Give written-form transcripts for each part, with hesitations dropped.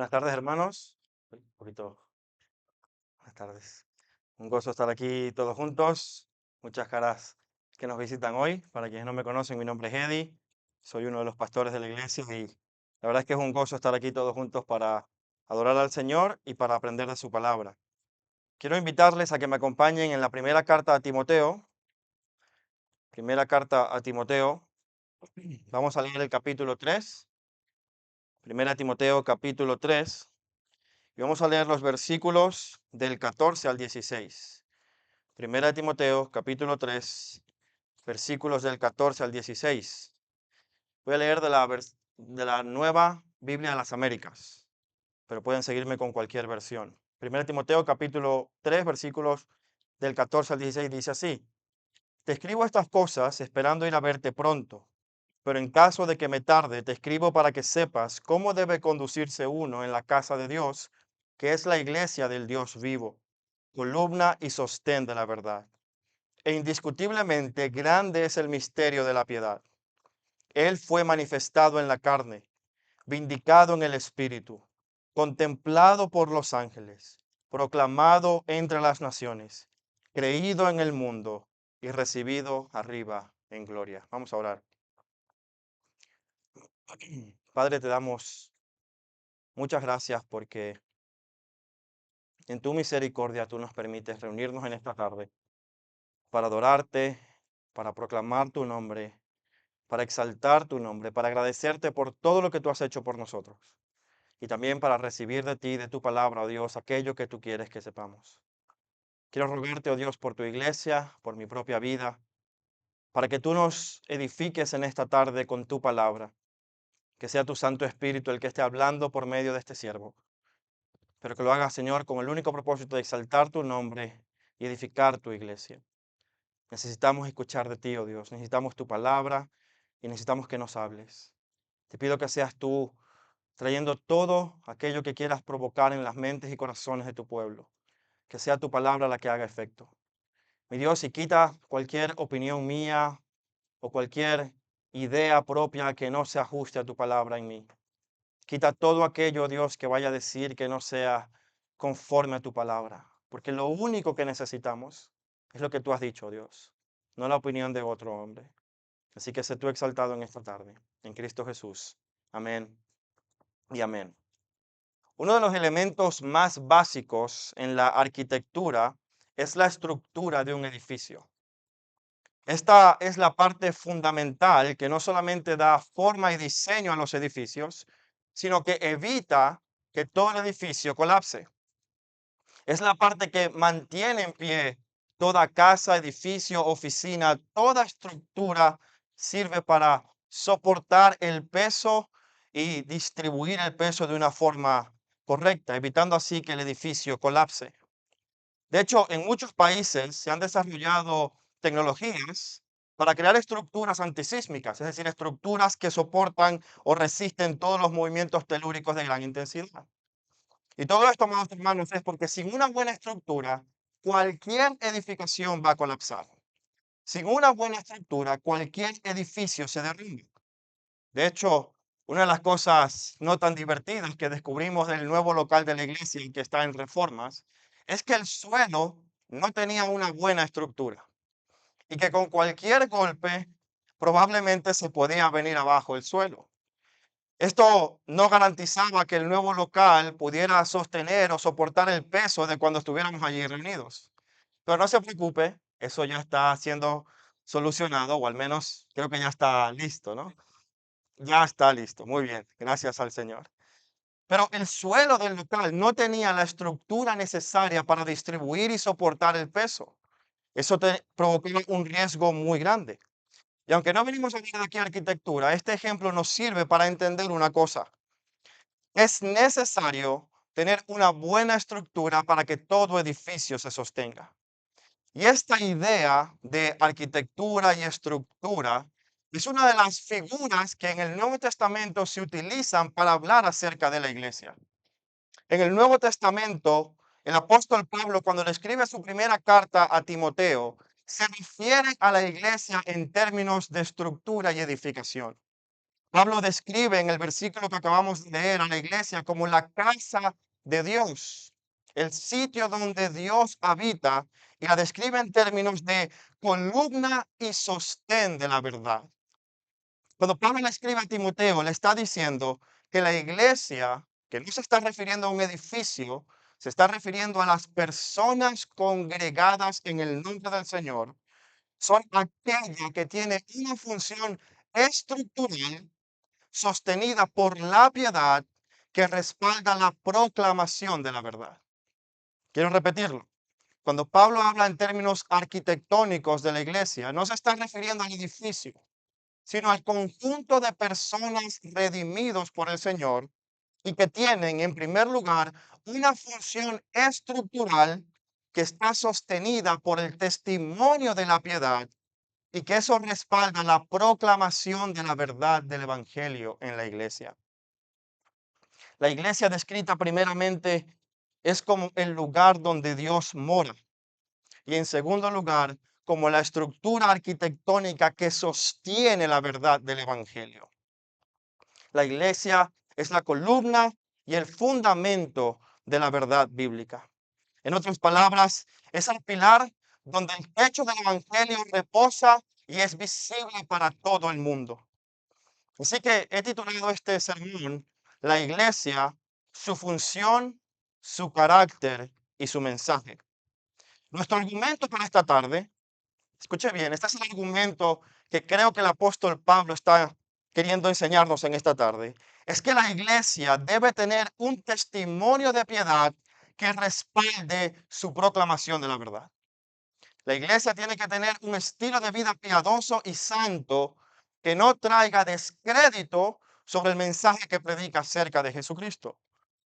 Buenas tardes, hermanos. Un poquito, buenas tardes. Un gozo estar aquí todos juntos. Muchas caras que nos visitan hoy. Para quienes no me conocen, mi nombre es Eddie. Soy uno de los pastores de la iglesia y la verdad es que es un gozo estar aquí todos juntos para adorar al Señor y para aprender de su palabra. Quiero invitarles a que me acompañen en la primera carta a Timoteo. Primera carta a Timoteo. Vamos a leer el capítulo 3. Primera Timoteo capítulo 3. Y vamos a leer los versículos del 14 al 16. Primera de Timoteo, capítulo 3, versículos del 14 al 16. Voy a leer de la Nueva Biblia de las Américas, pero pueden seguirme con cualquier versión. Primera de Timoteo, capítulo 3, versículos del 14 al 16, dice así: Te escribo estas cosas esperando ir a verte pronto, pero en caso de que me tarde, te escribo para que sepas cómo debe conducirse uno en la casa de Dios, que es la iglesia del Dios vivo, columna y sostén de la verdad. E indiscutiblemente grande es el misterio de la piedad. Él fue manifestado en la carne, vindicado en el Espíritu, contemplado por los ángeles, proclamado entre las naciones, creído en el mundo y recibido arriba en gloria. Vamos a orar. Padre, te damos muchas gracias porque en tu misericordia tú nos permites reunirnos en esta tarde para adorarte, para proclamar tu nombre, para exaltar tu nombre, para agradecerte por todo lo que tú has hecho por nosotros y también para recibir de ti, de tu palabra, oh Dios, aquello que tú quieres que sepamos. Quiero rogarte, oh Dios, por tu iglesia, por mi propia vida, para que tú nos edifiques en esta tarde con tu palabra, que sea tu Santo Espíritu el que esté hablando por medio de este siervo, pero que lo haga, Señor, con el único propósito de exaltar tu nombre y edificar tu iglesia. Necesitamos escuchar de ti, oh Dios, necesitamos tu palabra y necesitamos que nos hables. Te pido que seas tú trayendo todo aquello que quieras provocar en las mentes y corazones de tu pueblo, que sea tu palabra la que haga efecto. Mi Dios, y quita cualquier opinión mía o cualquier idea propia que no se ajuste a tu palabra en mí. Quita todo aquello, Dios, que vaya a decir que no sea conforme a tu palabra, porque lo único que necesitamos es lo que tú has dicho, Dios, no la opinión de otro hombre. Así que sé tú exaltado en esta tarde, en Cristo Jesús. Amén y amén. Uno de los elementos más básicos en la arquitectura es la estructura de un edificio. Esta es la parte fundamental que no solamente da forma y diseño a los edificios, sino que evita que todo el edificio colapse. Es la parte que mantiene en pie toda casa, edificio, oficina, toda estructura sirve para soportar el peso y distribuir el peso de una forma correcta, evitando así que el edificio colapse. De hecho, en muchos países se han desarrollado tecnologías para crear estructuras antisísmicas, es decir, estructuras que soportan o resisten todos los movimientos telúricos de gran intensidad. Y todo esto, amados hermanos, es porque sin una buena estructura, cualquier edificación va a colapsar. Sin una buena estructura, cualquier edificio se derrumba. De hecho, una de las cosas no tan divertidas que descubrimos del nuevo local de la iglesia que está en Reformas es que el suelo no tenía una buena estructura y que con cualquier golpe probablemente se podía venir abajo el suelo. Esto no garantizaba que el nuevo local pudiera sostener o soportar el peso de cuando estuviéramos allí reunidos. Pero no se preocupe, eso ya está siendo solucionado, o al menos creo que ya está listo, ¿no? Ya está listo, muy bien, gracias al Señor. Pero el suelo del local no tenía la estructura necesaria para distribuir y soportar el peso. Eso te provocó un riesgo muy grande. Y aunque no venimos a hablar de aquí arquitectura, este ejemplo nos sirve para entender una cosa. Es necesario tener una buena estructura para que todo edificio se sostenga. Y esta idea de arquitectura y estructura es una de las figuras que en el Nuevo Testamento se utilizan para hablar acerca de la iglesia. En el Nuevo Testamento, el apóstol Pablo, cuando le escribe su primera carta a Timoteo, se refiere a la iglesia en términos de estructura y edificación. Pablo describe en el versículo que acabamos de leer a la iglesia como la casa de Dios, el sitio donde Dios habita, y la describe en términos de columna y sostén de la verdad. Cuando Pablo le escribe a Timoteo, le está diciendo que la iglesia, que no se está refiriendo a un edificio, se está refiriendo a las personas congregadas en el nombre del Señor, son aquellas que tienen una función estructural sostenida por la piedad que respalda la proclamación de la verdad. Quiero repetirlo. Cuando Pablo habla en términos arquitectónicos de la iglesia, no se está refiriendo al edificio, sino al conjunto de personas redimidos por el Señor y que tienen, en primer lugar, una función estructural que está sostenida por el testimonio de la piedad y que eso respalda la proclamación de la verdad del Evangelio en la iglesia. La iglesia descrita primeramente es como el lugar donde Dios mora y en segundo lugar como la estructura arquitectónica que sostiene la verdad del Evangelio. La iglesia es la columna y el fundamento de la verdad bíblica. En otras palabras, es el pilar donde el techo del Evangelio reposa y es visible para todo el mundo. Así que he titulado este sermón La iglesia, su función, su carácter y su mensaje. Nuestro argumento para esta tarde, escuche bien, este es el argumento que creo que el apóstol Pablo está queriendo enseñarnos en esta tarde. Es que la iglesia debe tener un testimonio de piedad que respalde su proclamación de la verdad. La iglesia tiene que tener un estilo de vida piadoso y santo que no traiga descrédito sobre el mensaje que predica acerca de Jesucristo.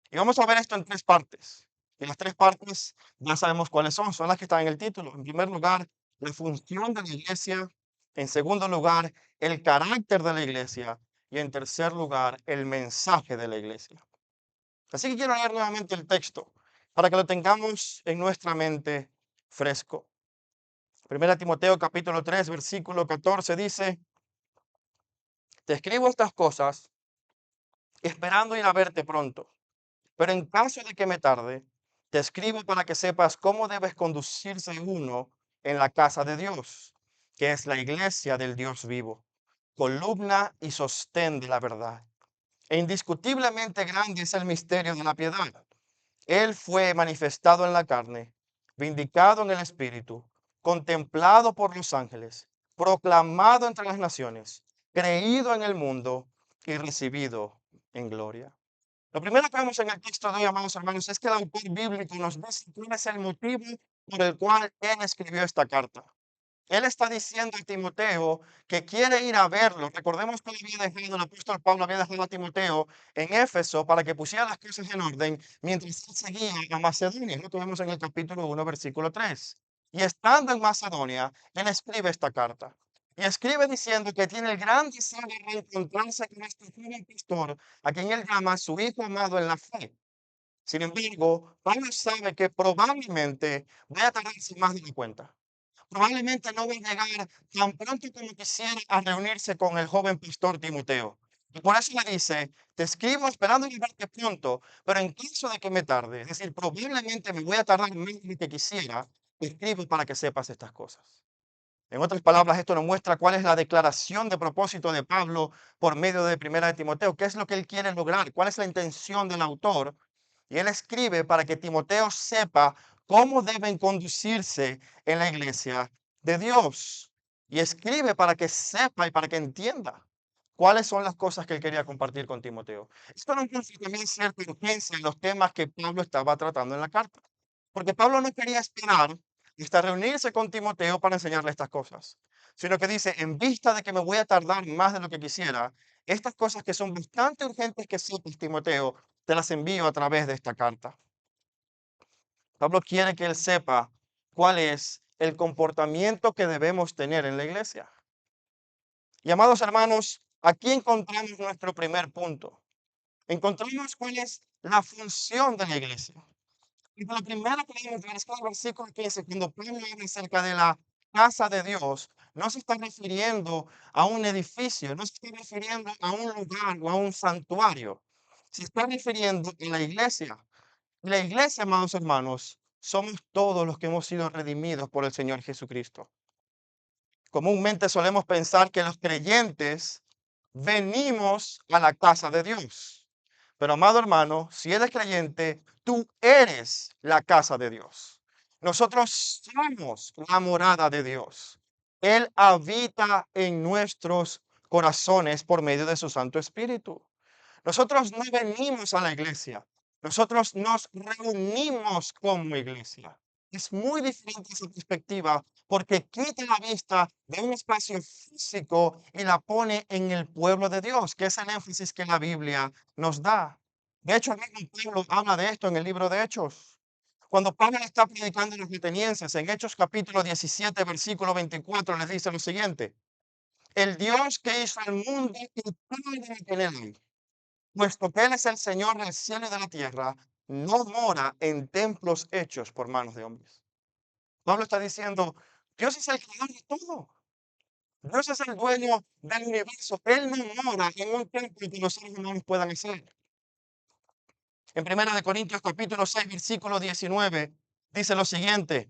Y vamos a ver esto en tres partes. Y las tres partes ya sabemos cuáles son las que están en el título. En primer lugar, la función de la iglesia. En segundo lugar, el carácter de la iglesia. Y en tercer lugar, el mensaje de la iglesia. Así que quiero leer nuevamente el texto para que lo tengamos en nuestra mente fresco. Primera Timoteo capítulo 3 versículo 14 dice, te escribo estas cosas esperando ir a verte pronto, pero en caso de que me tarde, te escribo para que sepas cómo debes conducirse uno en la casa de Dios, que es la iglesia del Dios vivo, columna y sostén de la verdad. E indiscutiblemente grande es el misterio de la piedad. Él fue manifestado en la carne, vindicado en el espíritu, contemplado por los ángeles, proclamado entre las naciones, creído en el mundo y recibido en gloria. Lo primero que vemos en el texto de hoy, amados hermanos, es que el autor bíblico nos dice cuál es el motivo por el cual él escribió esta carta. Él está diciendo a Timoteo que quiere ir a verlo. Recordemos que el apóstol Pablo había dejado a Timoteo en Éfeso para que pusiera las cosas en orden mientras él seguía a Macedonia. Lo que vemos en el capítulo 1, versículo 3. Y estando en Macedonia, él escribe esta carta. Y escribe diciendo que tiene el gran deseo de reencontrarse con este joven pastor, a quien él llama su hijo amado en la fe. Sin embargo, Pablo sabe que probablemente vaya a tardarse más de la cuenta. Probablemente no va a llegar tan pronto como quisiera a reunirse con el joven pastor Timoteo. Y por eso le dice, te escribo esperando verte pronto, pero en caso de que me tarde, es decir, probablemente me voy a tardar más de lo que quisiera, te escribo para que sepas estas cosas. En otras palabras, esto nos muestra cuál es la declaración de propósito de Pablo por medio de Primera de Timoteo, qué es lo que él quiere lograr, cuál es la intención del autor. Y él escribe para que Timoteo sepa cómo deben conducirse en la iglesia de Dios. Y escribe para que sepa y para que entienda cuáles son las cosas que él quería compartir con Timoteo. Esto no implica también cierta urgencia en los temas que Pablo estaba tratando en la carta. Porque Pablo no quería esperar hasta reunirse con Timoteo para enseñarle estas cosas, sino que dice, en vista de que me voy a tardar más de lo que quisiera, estas cosas que son bastante urgentes que sepas, Timoteo, te las envío a través de esta carta. Pablo quiere que él sepa cuál es el comportamiento que debemos tener en la iglesia. Y amados hermanos, aquí encontramos nuestro primer punto. Encontramos cuál es la función de la iglesia. Y lo primero que debemos ver es que el versículo 15, cuando Pablo habla acerca de la casa de Dios no se está refiriendo a un edificio, no se está refiriendo a un lugar o a un santuario. Se está refiriendo a la iglesia. La iglesia, amados hermanos, somos todos los que hemos sido redimidos por el Señor Jesucristo. Comúnmente solemos pensar que los creyentes venimos a la casa de Dios. Pero amado hermano, si eres creyente, tú eres la casa de Dios. Nosotros somos la morada de Dios. Él habita en nuestros corazones por medio de su Santo Espíritu. Nosotros no venimos a la iglesia, nosotros nos reunimos como iglesia. Es muy diferente esa perspectiva porque quita la vista de un espacio físico y la pone en el pueblo de Dios, que es el énfasis que la Biblia nos da. De hecho, el mismo Pablo habla de esto en el libro de Hechos. Cuando Pablo está predicando a los atenienses, en Hechos capítulo 17, versículo 24, les dice lo siguiente: el Dios que hizo el mundo y todo lo que en él hay, puesto que Él es el Señor del cielo y de la tierra, no mora en templos hechos por manos de hombres. Pablo está diciendo, Dios es el creador de todo. Dios es el dueño del universo. Él no mora en un templo que los seres humanos puedan hacer. En Primera de Corintios capítulo 6, versículo 19, dice lo siguiente: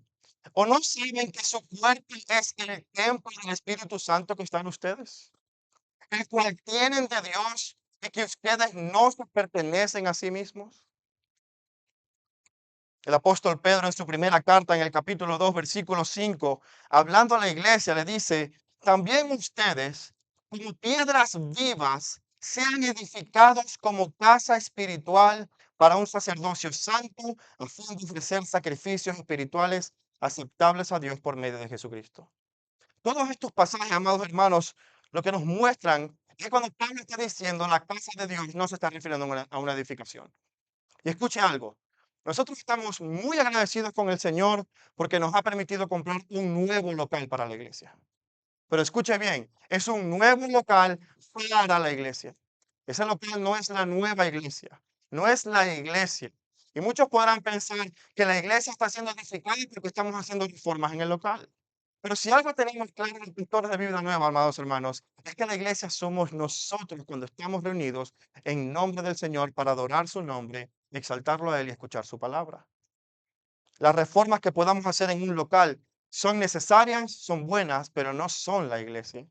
¿o no saben que su cuerpo es el templo del Espíritu Santo que está en ustedes, el cual tienen de Dios, y que ustedes no se pertenecen a sí mismos? El apóstol Pedro en su primera carta, en el capítulo 2, versículo 5, hablando a la iglesia, le dice, también ustedes, como piedras vivas, sean edificados como casa espiritual para un sacerdocio santo, a fin de ofrecer sacrificios espirituales aceptables a Dios por medio de Jesucristo. Todos estos pasajes, amados hermanos, lo que nos muestran es que cuando Pablo está diciendo la casa de Dios, no se está refiriendo a una edificación. Y escuche algo, nosotros estamos muy agradecidos con el Señor porque nos ha permitido comprar un nuevo local para la iglesia. Pero escuche bien, es un nuevo local para la iglesia. Ese local no es la nueva iglesia, no es la iglesia. Y muchos podrán pensar que la iglesia está siendo edificada porque estamos haciendo reformas en el local. Pero si algo tenemos claro los pastores de Vida Nueva, amados hermanos, es que la iglesia somos nosotros cuando estamos reunidos en nombre del Señor para adorar su nombre, exaltarlo a Él y escuchar su palabra. Las reformas que podamos hacer en un local son necesarias, son buenas, pero no son la iglesia.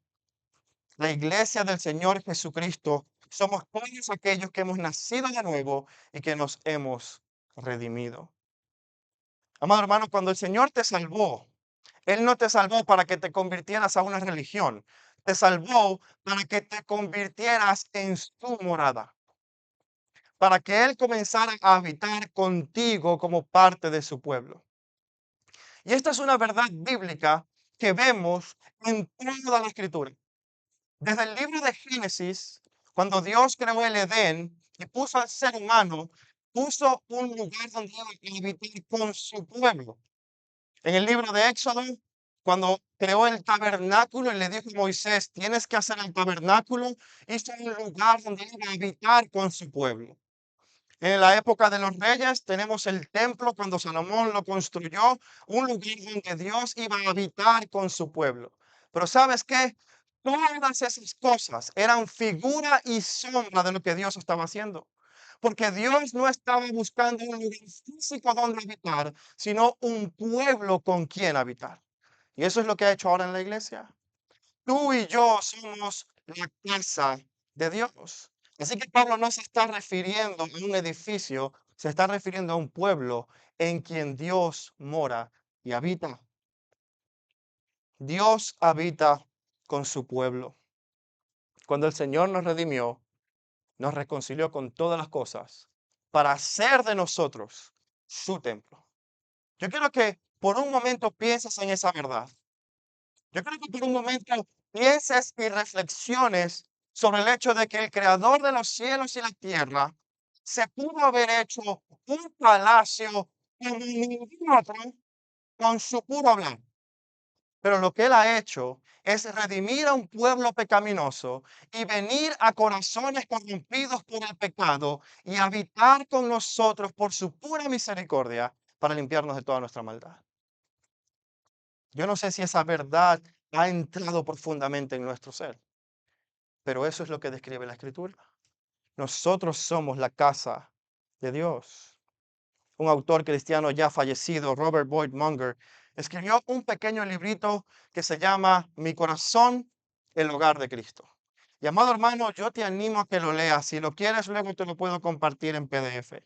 La iglesia del Señor Jesucristo somos todos aquellos que hemos nacido de nuevo y que nos hemos redimido. Amado hermano, cuando el Señor te salvó, Él no te salvó para que te convirtieras a una religión. Te salvó para que te convirtieras en su morada, para que Él comenzara a habitar contigo como parte de su pueblo. Y esta es una verdad bíblica que vemos en toda la escritura. Desde el libro de Génesis, cuando Dios creó el Edén y puso al ser humano, puso un lugar donde iba a habitar con su pueblo. En el libro de Éxodo, cuando creó el tabernáculo y le dijo a Moisés, tienes que hacer el tabernáculo, hizo un lugar donde iba a habitar con su pueblo. En la época de los reyes tenemos el templo cuando Salomón lo construyó, un lugar donde Dios iba a habitar con su pueblo. Pero ¿sabes qué? Todas esas cosas eran figura y sombra de lo que Dios estaba haciendo. Porque Dios no estaba buscando un lugar físico donde habitar, sino un pueblo con quien habitar. Y eso es lo que ha hecho ahora en la iglesia. Tú y yo somos la casa de Dios. Así que Pablo no se está refiriendo a un edificio, se está refiriendo a un pueblo en quien Dios mora y habita. Dios habita con su pueblo. Cuando el Señor nos redimió, nos reconcilió con todas las cosas para hacer de nosotros su templo. Yo quiero que por un momento pienses en esa verdad. Yo creo que por un momento pienses y reflexiones sobre el hecho de que el creador de los cielos y la tierra se pudo haber hecho un palacio como ningún otro con su puro hablar. Pero lo que él ha hecho es redimir a un pueblo pecaminoso y venir a corazones corrompidos por el pecado y habitar con nosotros por su pura misericordia para limpiarnos de toda nuestra maldad. Yo no sé si esa verdad ha entrado profundamente en nuestro ser, pero eso es lo que describe la Escritura. Nosotros somos la casa de Dios. Un autor cristiano ya fallecido, Robert Boyd Munger, escribió un pequeño librito que se llama Mi corazón, el hogar de Cristo. Y amado hermano, yo te animo a que lo leas. Si lo quieres, luego te lo puedo compartir en PDF.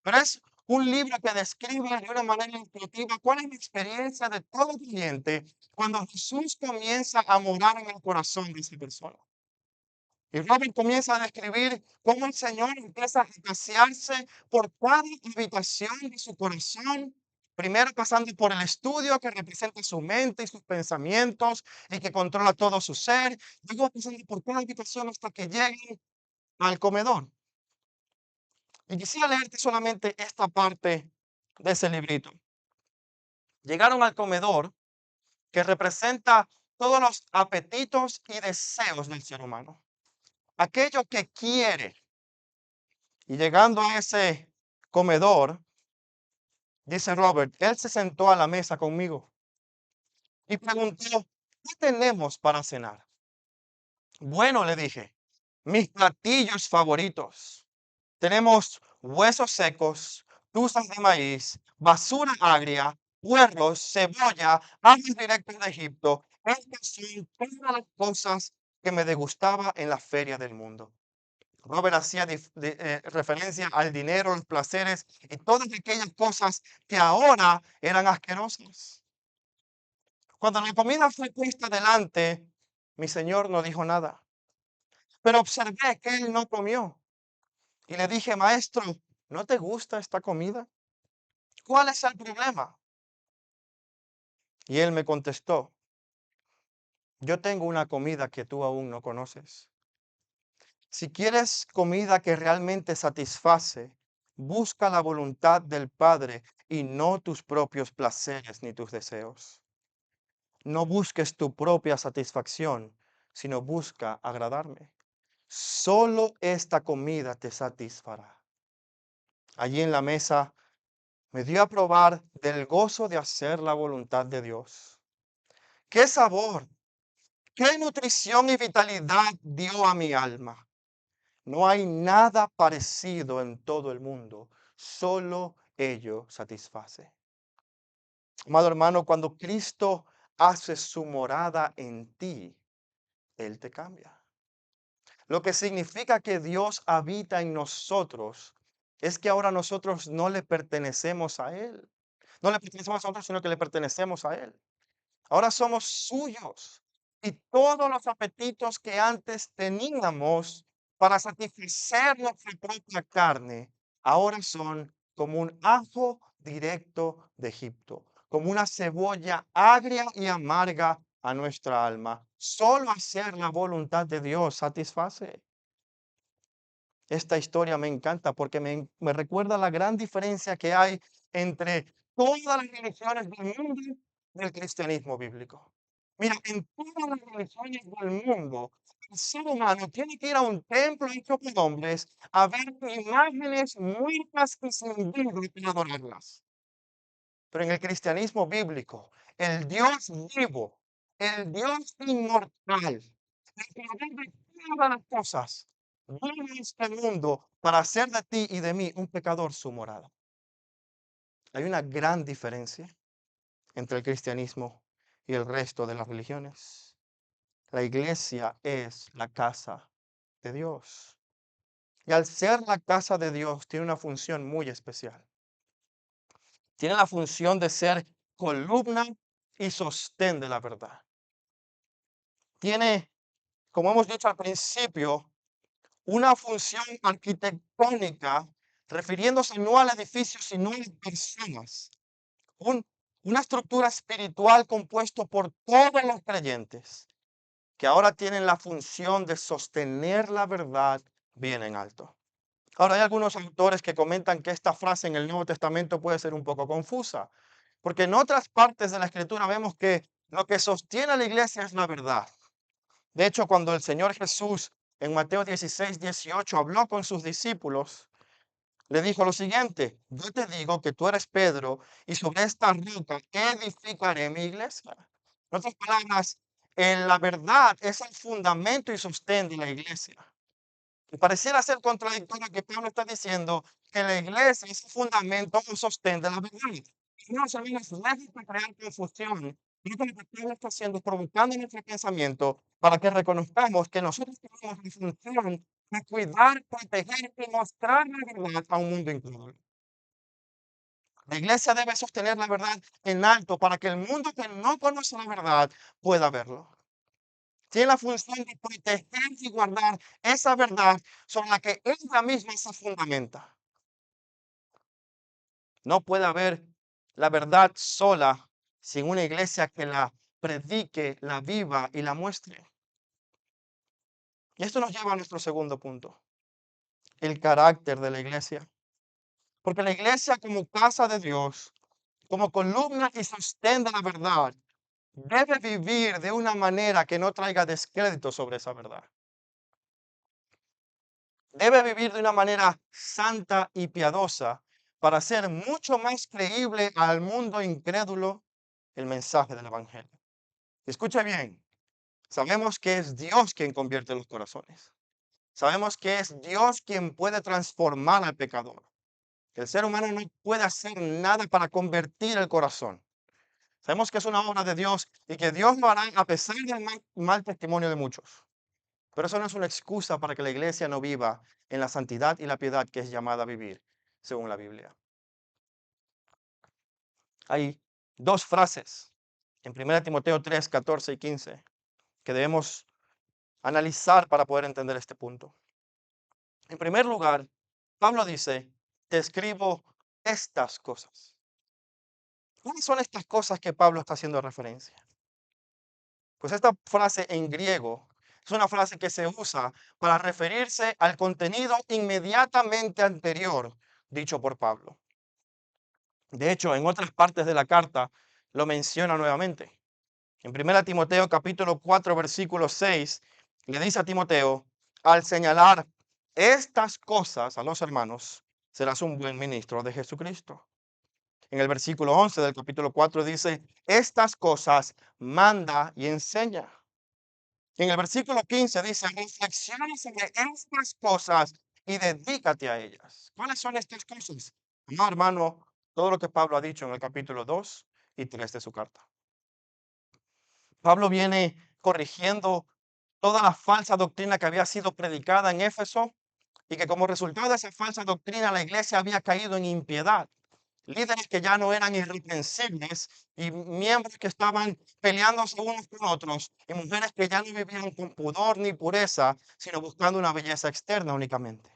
Pero es un libro que describe de una manera intuitiva cuál es la experiencia de todo cliente cuando Jesús comienza a morar en el corazón de esa persona. Y Robert comienza a describir cómo el Señor empieza a pasearse por cada habitación de su corazón, primero pasando por el estudio que representa su mente y sus pensamientos y que controla todo su ser, luego pasando por cada habitación hasta que lleguen al comedor. Y quisiera leerte solamente esta parte de ese librito. Llegaron al comedor que representa todos los apetitos y deseos del ser humano, aquello que quiere. Y llegando a ese comedor, dice Robert, él se sentó a la mesa conmigo y preguntó, ¿qué tenemos para cenar? Bueno, le dije, mis platillos favoritos. Tenemos huesos secos, tuzas de maíz, basura agria, puerros, cebolla, aves directas de Egipto. Estas son todas las cosas que me degustaba en la feria del mundo. Robert hacía referencia al dinero, los placeres y todas aquellas cosas que ahora eran asquerosas. Cuando la comida fue puesta delante, mi señor no dijo nada, pero observé que él no comió y le dije, maestro, ¿no te gusta esta comida? ¿Cuál es el problema? Y él me contestó, yo tengo una comida que tú aún no conoces. Si quieres comida que realmente satisface, busca la voluntad del Padre y no tus propios placeres ni tus deseos. No busques tu propia satisfacción, sino busca agradarme. Solo esta comida te satisfará. Allí en la mesa me dio a probar del gozo de hacer la voluntad de Dios. ¡Qué sabor! ¡Qué nutrición y vitalidad dio a mi alma! No hay nada parecido en todo el mundo. Solo ello satisface. Amado hermano, cuando Cristo hace su morada en ti, Él te cambia. Lo que significa que Dios habita en nosotros es que ahora nosotros no le pertenecemos a Él. No le pertenecemos a nosotros, sino que le pertenecemos a Él. Ahora somos suyos. Y todos los apetitos que antes teníamos para satisfacer nuestra propia carne, ahora son como un ajo directo de Egipto, como una cebolla agria y amarga a nuestra alma. Solo hacer la voluntad de Dios satisface. Esta historia me encanta porque me recuerda la gran diferencia que hay entre todas las religiones del mundo y el cristianismo bíblico. Mira, en todas las religiones del mundo, el ser humano tiene que ir a un templo hecho por hombres a ver imágenes muertas y sin vida para adorarlas. Pero en el cristianismo bíblico, el Dios vivo, el Dios inmortal, el creador de todas las cosas, vino a este mundo para hacer de ti y de mí un pecador su morada. Hay una gran diferencia entre el cristianismo y el resto de las religiones. La iglesia es la casa de Dios. Y al ser la casa de Dios, tiene una función muy especial. Tiene la función de ser columna y sostén de la verdad. Tiene, como hemos dicho al principio, una función arquitectónica refiriéndose no al edificio, sino a las personas. Un- una estructura espiritual compuesta por todos los creyentes que ahora tienen la función de sostener la verdad bien en alto. Ahora, hay algunos autores que comentan que esta frase en el Nuevo Testamento puede ser un poco confusa, porque en otras partes de la Escritura vemos que lo que sostiene a la iglesia es la verdad. De hecho, cuando el Señor Jesús en Mateo 16, 18 habló con sus discípulos, le dijo lo siguiente: yo te digo que tú eres Pedro y sobre esta roca edificaré mi iglesia. En otras palabras, la verdad es el fundamento y sostén de la iglesia. Y pareciera ser contradictorio que Pablo está diciendo que la iglesia es el fundamento o sostén de la verdad. No, hermanos, lejos de crear confusión, creo que lo que Pablo está haciendo es provocando nuestro pensamiento para que reconozcamos que nosotros tenemos la función de cuidar, proteger y mostrar la verdad a un mundo incrédulo. La iglesia debe sostener la verdad en alto para que el mundo que no conoce la verdad pueda verlo. Tiene la función de proteger y guardar esa verdad sobre la que ella misma se fundamenta. No puede haber la verdad sola sin una iglesia que la predique, la viva y la muestre. Y esto nos lleva a nuestro segundo punto, el carácter de la iglesia. Porque la iglesia como casa de Dios, como columna y sostén de la verdad, debe vivir de una manera que no traiga descrédito sobre esa verdad. Debe vivir de una manera santa y piadosa para hacer mucho más creíble al mundo incrédulo el mensaje del Evangelio. Escucha bien, sabemos que es Dios quien convierte los corazones. Sabemos que es Dios quien puede transformar al pecador. Que el ser humano no puede hacer nada para convertir el corazón. Sabemos que es una obra de Dios y que Dios lo hará a pesar del mal testimonio de muchos. Pero eso no es una excusa para que la iglesia no viva en la santidad y la piedad que es llamada a vivir, según la Biblia. Hay dos frases en 1 Timoteo 3, 14 y 15 que debemos analizar para poder entender este punto. En primer lugar, Pablo dice, te escribo estas cosas. ¿Cuáles son estas cosas que Pablo está haciendo referencia? Pues esta frase en griego es una frase que se usa para referirse al contenido inmediatamente anterior dicho por Pablo. De hecho, en otras partes de la carta lo menciona nuevamente. En 1 Timoteo capítulo 4 versículo 6 le dice a Timoteo, al señalar estas cosas a los hermanos, serás un buen ministro de Jesucristo. En el versículo 11 del capítulo 4 dice, estas cosas manda y enseña. En el versículo 15 dice, reflexiona sobre estas cosas y dedícate a ellas. ¿Cuáles son estas cosas? No, hermano, todo lo que Pablo ha dicho en el capítulo 2 y 3 de su carta. Pablo viene corrigiendo toda la falsa doctrina que había sido predicada en Éfeso y que como resultado de esa falsa doctrina la iglesia había caído en impiedad. Líderes que ya no eran irreprensibles y miembros que estaban peleándose unos con otros y mujeres que ya no vivían con pudor ni pureza, sino buscando una belleza externa únicamente.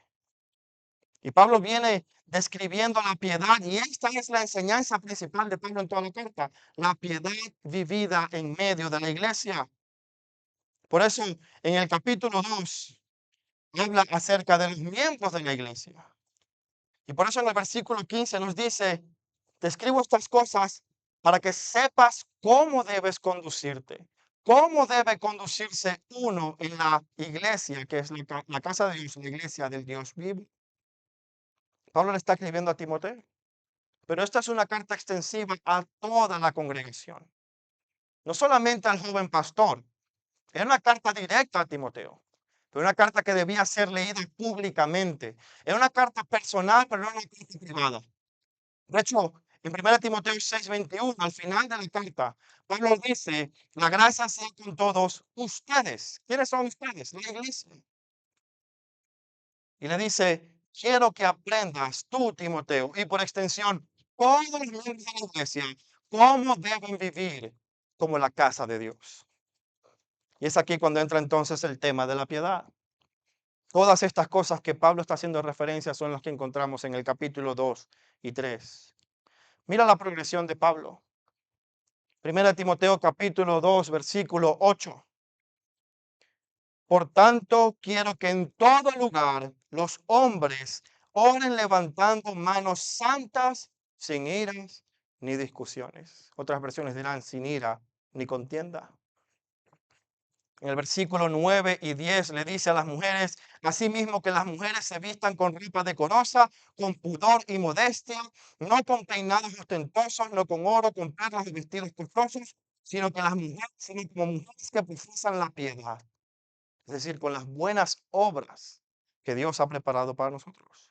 Y Pablo viene describiendo la piedad y esta es la enseñanza principal de Pablo en toda la carta, la piedad vivida en medio de la iglesia. Por eso en el capítulo 2 habla acerca de los miembros de la iglesia. Y por eso en el versículo 15 nos dice, te escribo estas cosas para que sepas cómo debes conducirte, cómo debe conducirse uno en la iglesia, que es la casa de Dios, la iglesia del Dios vivo. Pablo le está escribiendo a Timoteo, pero esta es una carta extensiva a toda la congregación, no solamente al joven pastor. Era una carta directa a Timoteo, pero una carta que debía ser leída públicamente. Era una carta personal, pero no una carta privada. De hecho, en 1 Timoteo 6:21, al final de la carta, Pablo dice, la gracia sea con todos ustedes. ¿Quiénes son ustedes? La iglesia. Y le dice, quiero que aprendas tú, Timoteo, y por extensión, todos los miembros de la iglesia, cómo deben vivir como la casa de Dios. Y es aquí cuando entra entonces el tema de la piedad. Todas estas cosas que Pablo está haciendo referencia son las que encontramos en el capítulo 2 y 3. Mira la progresión de Pablo. 1 Timoteo capítulo 2 versículo 8. Por tanto, quiero que en todo lugar los hombres oren levantando manos santas, sin iras ni discusiones. Otras versiones dirán sin ira ni contienda. En el versículo 9 y 10 le dice a las mujeres, asimismo que las mujeres se vistan con ropa decorosa, con pudor y modestia, no con peinados ostentosos, no con oro, con perlas y vestidos costosos, sino que las mujeres, sino como mujeres que profesan la piedad, es decir, con las buenas obras que Dios ha preparado para nosotros.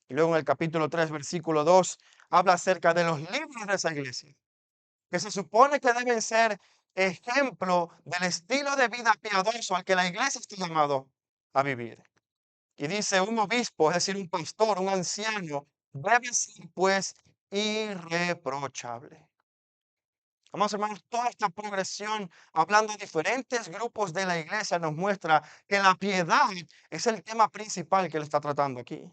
Y luego en el capítulo 3, versículo 2, habla acerca de los líderes de esa iglesia, que se supone que deben ser ejemplo del estilo de vida piadoso al que la iglesia está llamado a vivir. Y dice un obispo, es decir, un pastor, un anciano, debe ser pues irreprochable. Vamos, hermanos, toda esta progresión, hablando de diferentes grupos de la iglesia, nos muestra que la piedad es el tema principal que él está tratando aquí.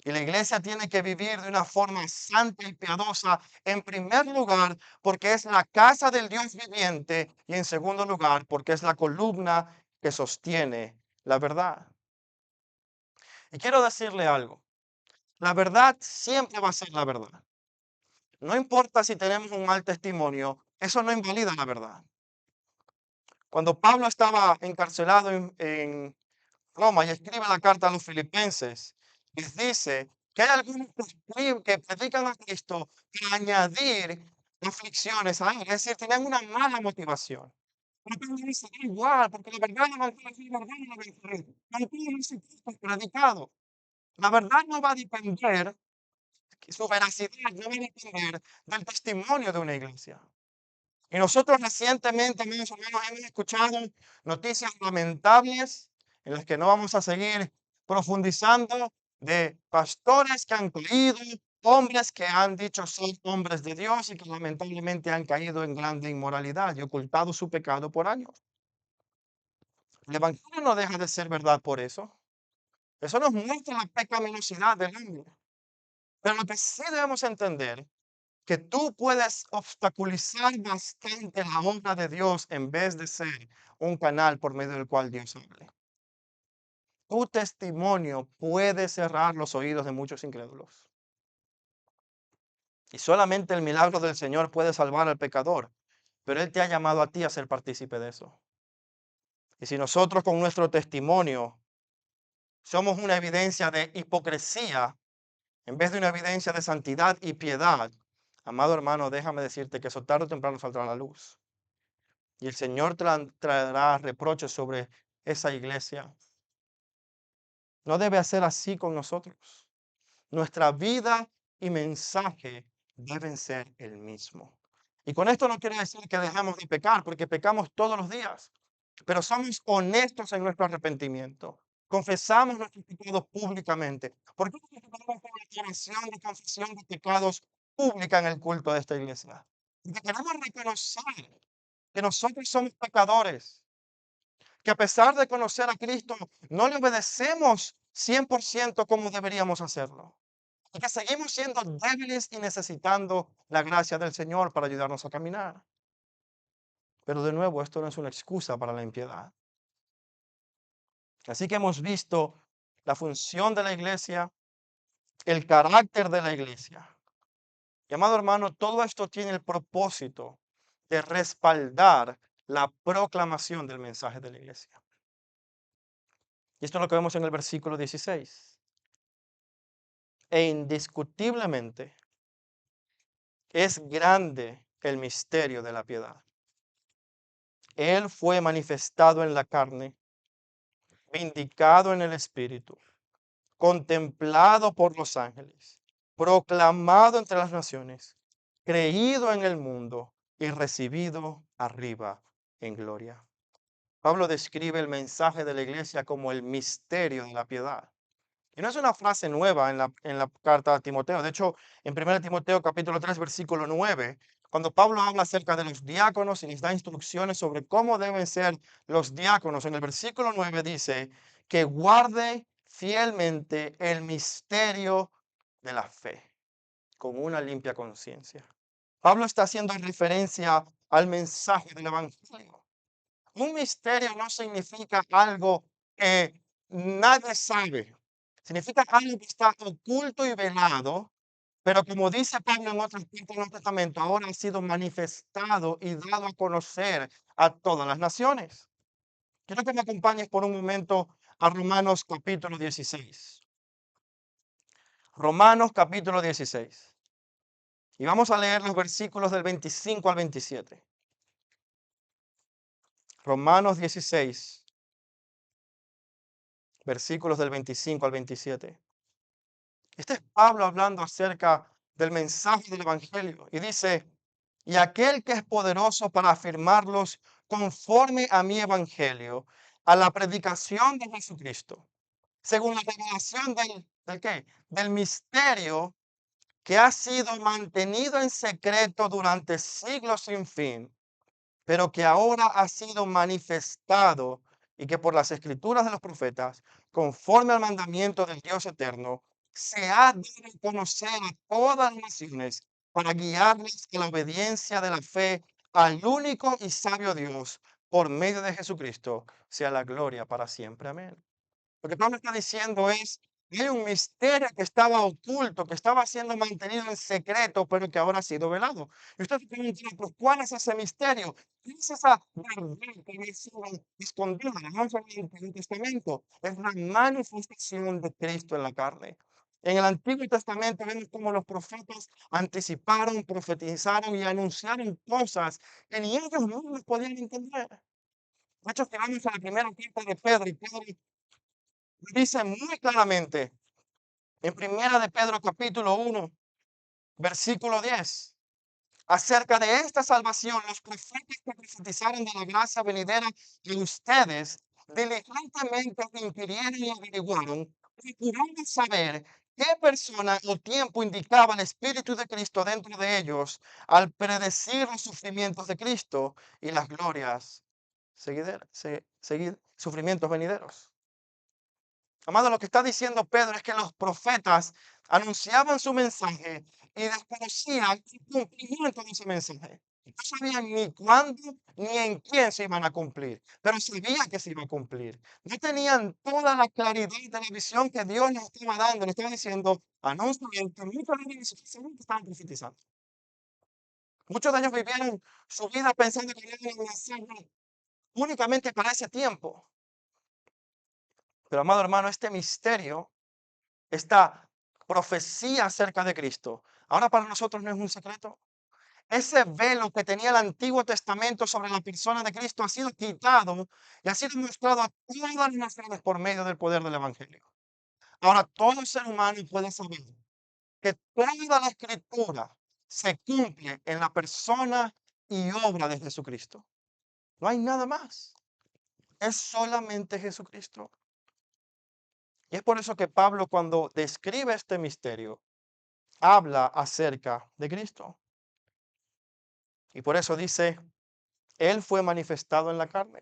Y la iglesia tiene que vivir de una forma santa y piadosa, en primer lugar, porque es la casa del Dios viviente, y en segundo lugar, porque es la columna que sostiene la verdad. Y quiero decirle algo, la verdad siempre va a ser la verdad. No importa si tenemos un mal testimonio, eso no invalida la verdad. Cuando Pablo estaba encarcelado en Roma y escribe la carta a los filipenses, les dice que hay algunos que predican a Cristo para añadir aflicciones a él, es decir, tenían una mala motivación. Pero Pablo dice, "Da igual, porque la verdad no va a ser la verdad, no va a ser. Mantiene ese Cristo predicado. La verdad no va a depender, su veracidad no va a depender del testimonio de una iglesia. Y nosotros recientemente, amigos hermanos, hemos escuchado noticias lamentables en las que no vamos a seguir profundizando, de pastores que han caído, hombres que han dicho ser hombres de Dios y que lamentablemente han caído en grande inmoralidad y ocultado su pecado por años. El evangelio no deja de ser verdad por eso. Eso nos muestra la pecaminosidad del hombre. Pero lo que sí debemos entender, que tú puedes obstaculizar bastante la obra de Dios en vez de ser un canal por medio del cual Dios hable. Tu testimonio puede cerrar los oídos de muchos incrédulos. Y solamente el milagro del Señor puede salvar al pecador. Pero Él te ha llamado a ti a ser partícipe de eso. Y si nosotros con nuestro testimonio somos una evidencia de hipocresía en vez de una evidencia de santidad y piedad, amado hermano, déjame decirte que eso tarde o temprano saldrá a la luz. Y el Señor traerá reproches sobre esa iglesia. No debe hacer así con nosotros. Nuestra vida y mensaje deben ser el mismo. Y con esto no quiere decir que dejamos de pecar, porque pecamos todos los días. Pero somos honestos en nuestro arrepentimiento. Confesamos nuestros pecados públicamente. ¿Por qué no tenemos una declaración de confesión de pecados pública en el culto de esta iglesia? Porque queremos reconocer que nosotros somos pecadores, que a pesar de conocer a Cristo, no le obedecemos 100% como deberíamos hacerlo. Y que seguimos siendo débiles y necesitando la gracia del Señor para ayudarnos a caminar. Pero de nuevo, esto no es una excusa para la impiedad. Así que hemos visto la función de la iglesia, el carácter de la iglesia. Y amado hermano, todo esto tiene el propósito de respaldar la proclamación del mensaje de la iglesia. Y esto es lo que vemos en el versículo 16. E indiscutiblemente es grande el misterio de la piedad. Él fue manifestado en la carne, vindicado en el espíritu, contemplado por los ángeles, proclamado entre las naciones, creído en el mundo y recibido arriba en gloria. Pablo describe el mensaje de la iglesia como el misterio de la piedad. Y no es una frase nueva en la carta a Timoteo. De hecho, en 1 Timoteo capítulo 3, versículo 9, cuando Pablo habla acerca de los diáconos y les da instrucciones sobre cómo deben ser los diáconos, en el versículo 9 dice que guarde fielmente el misterio de la fe con una limpia conciencia. Pablo está haciendo referencia al mensaje del evangelio. Un misterio no significa algo que nadie sabe. Significa algo que está oculto y velado Pero como dice Pablo en otras partes del Nuevo Testamento, ahora ha sido manifestado y dado a conocer a todas las naciones. Quiero que me acompañes por un momento a Romanos capítulo 16. Romanos capítulo 16. Y vamos a leer los versículos del 25 al 27. Romanos 16, versículos del 25 al 27. Este es Pablo hablando acerca del mensaje del Evangelio. Y dice, y aquel que es poderoso para afirmarlos conforme a mi Evangelio, a la predicación de Jesucristo, según la revelación ¿del qué? Del misterio que ha sido mantenido en secreto durante siglos sin fin, pero que ahora ha sido manifestado y que por las escrituras de los profetas, conforme al mandamiento del Dios eterno, se ha de conocer a todas las naciones para guiarles a la obediencia de la fe al único y sabio Dios, por medio de Jesucristo, sea la gloria para siempre. Amén. Lo que Pablo está diciendo es, hay un misterio que estaba oculto, que estaba siendo mantenido en secreto, pero que ahora ha sido velado. Y usted se preguntará, pues, ¿cuál es ese misterio? ¿Qué es esa verdad que había sido escondida? Vamos a ver en el Antiguo Testamento. Es la manifestación de Cristo en la carne. En el Antiguo Testamento vemos cómo los profetas anticiparon, profetizaron y anunciaron cosas que ni ellos mismos podían entender. De hecho, si vamos a la primera carta de Pedro, y Pedro dice muy claramente en Primera de Pedro capítulo 1 versículo 10 acerca de esta salvación, los profetas que profetizaron de la gracia venidera de ustedes diligentemente inquirieron y averiguaron, procurando saber qué persona o tiempo indicaba el Espíritu de Cristo dentro de ellos al predecir los sufrimientos de Cristo y las glorias sufrimientos venideros. Amado, lo que está diciendo Pedro es que los profetas anunciaban su mensaje y desconocían el cumplimiento de ese mensaje. No sabían ni cuándo ni en quién se iban a cumplir, pero sabían que se iba a cumplir. No tenían toda la claridad de la visión que Dios les estaba dando. Les estaba diciendo, anuncien que muchos de ellos estaban profetizando. Muchos de ellos vivieron su vida pensando que era un mensaje únicamente para ese tiempo. Pero, amado hermano, este misterio, esta profecía acerca de Cristo, ahora para nosotros no es un secreto. Ese velo que tenía el Antiguo Testamento sobre la persona de Cristo ha sido quitado y ha sido mostrado a todas las naciones por medio del poder del Evangelio. Ahora todo ser humano puede saber que toda la escritura se cumple en la persona y obra de Jesucristo. No hay nada más. Es solamente Jesucristo. Y es por eso que Pablo, cuando describe este misterio, habla acerca de Cristo. Y por eso dice, Él fue manifestado en la carne.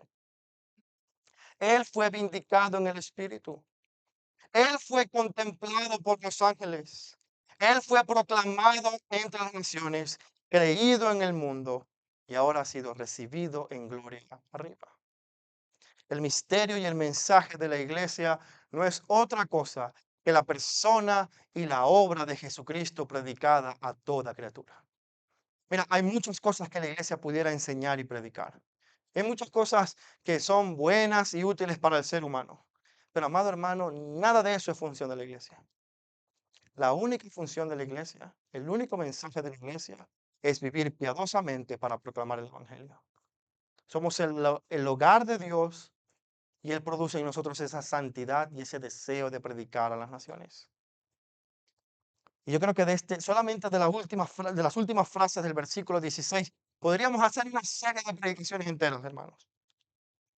Él fue vindicado en el Espíritu. Él fue contemplado por los ángeles. Él fue proclamado entre las naciones, creído en el mundo y ahora ha sido recibido en gloria arriba. El misterio y el mensaje de la iglesia no es otra cosa que la persona y la obra de Jesucristo predicada a toda criatura. Mira, hay muchas cosas que la iglesia pudiera enseñar y predicar. Hay muchas cosas que son buenas y útiles para el ser humano. Pero, amado hermano, nada de eso es función de la iglesia. La única función de la iglesia, el único mensaje de la iglesia es vivir piadosamente para proclamar el evangelio. Somos el hogar de Dios y Él produce en nosotros esa santidad y ese deseo de predicar a las naciones. Y yo creo que solamente de las últimas frases del versículo 16 podríamos hacer una serie de predicaciones enteras, hermanos.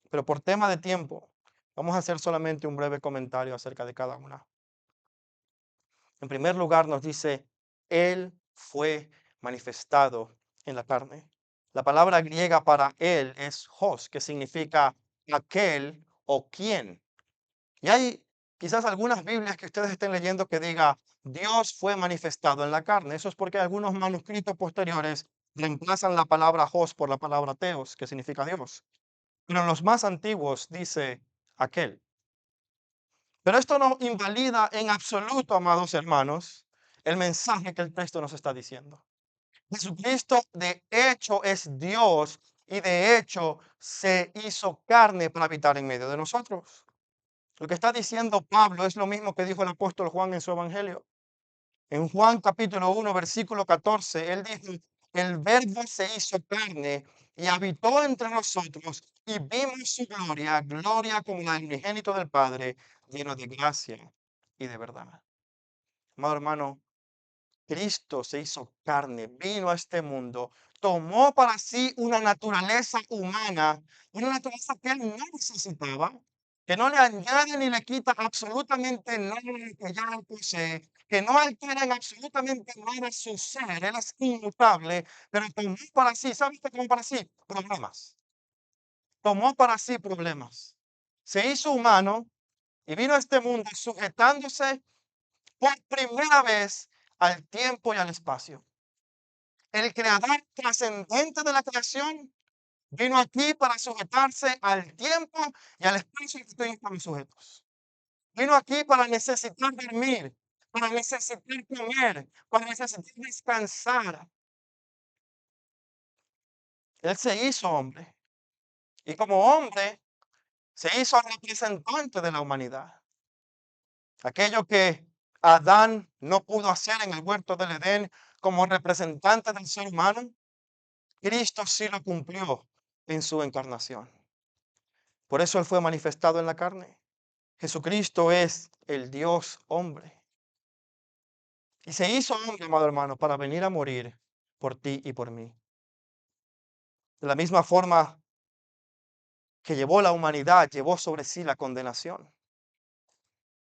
Pero por tema de tiempo, vamos a hacer solamente un breve comentario acerca de cada una. En primer lugar, nos dice, Él fue manifestado en la carne. La palabra griega para Él es hos, que significa aquel o quien. Y hay quizás algunas Biblias que ustedes estén leyendo que diga, Dios fue manifestado en la carne. Eso es porque algunos manuscritos posteriores reemplazan la palabra hos por la palabra teos, que significa Dios. Pero en los más antiguos dice aquel. Pero esto no invalida en absoluto, amados hermanos, el mensaje que el texto nos está diciendo. Jesucristo de hecho es Dios y de hecho se hizo carne para habitar en medio de nosotros. Lo que está diciendo Pablo es lo mismo que dijo el apóstol Juan en su evangelio. En Juan capítulo 1, versículo 14, él dijo, el verbo se hizo carne y habitó entre nosotros y vimos su gloria, gloria como la del unigénito del Padre, lleno de gracia y de verdad. Amado hermano, Cristo se hizo carne, vino a este mundo, tomó para sí una naturaleza humana, una naturaleza que él no necesitaba, que no le añade ni le quita absolutamente nada de lo que ya él posee, que no altera en absolutamente nada su ser, él es inmutable, pero tomó para sí, ¿sabes qué tomó para sí? Problemas. Tomó para sí problemas. Se hizo humano y vino a este mundo sujetándose por primera vez al tiempo y al espacio. El creador trascendente de la creación vino aquí para sujetarse al tiempo y al espacio que ustedes están sujetos. Vino aquí para necesitar dormir, para necesitar comer, para necesitar descansar. Él se hizo hombre y como hombre se hizo representante de la humanidad. Aquello que Adán no pudo hacer en el huerto del Edén como representante del ser humano, Cristo sí lo cumplió en su encarnación. Por eso Él fue manifestado en la carne. Jesucristo es el Dios hombre. Y se hizo hombre, amado hermano, para venir a morir por ti y por mí. De la misma forma que llevó la humanidad, llevó sobre sí la condenación.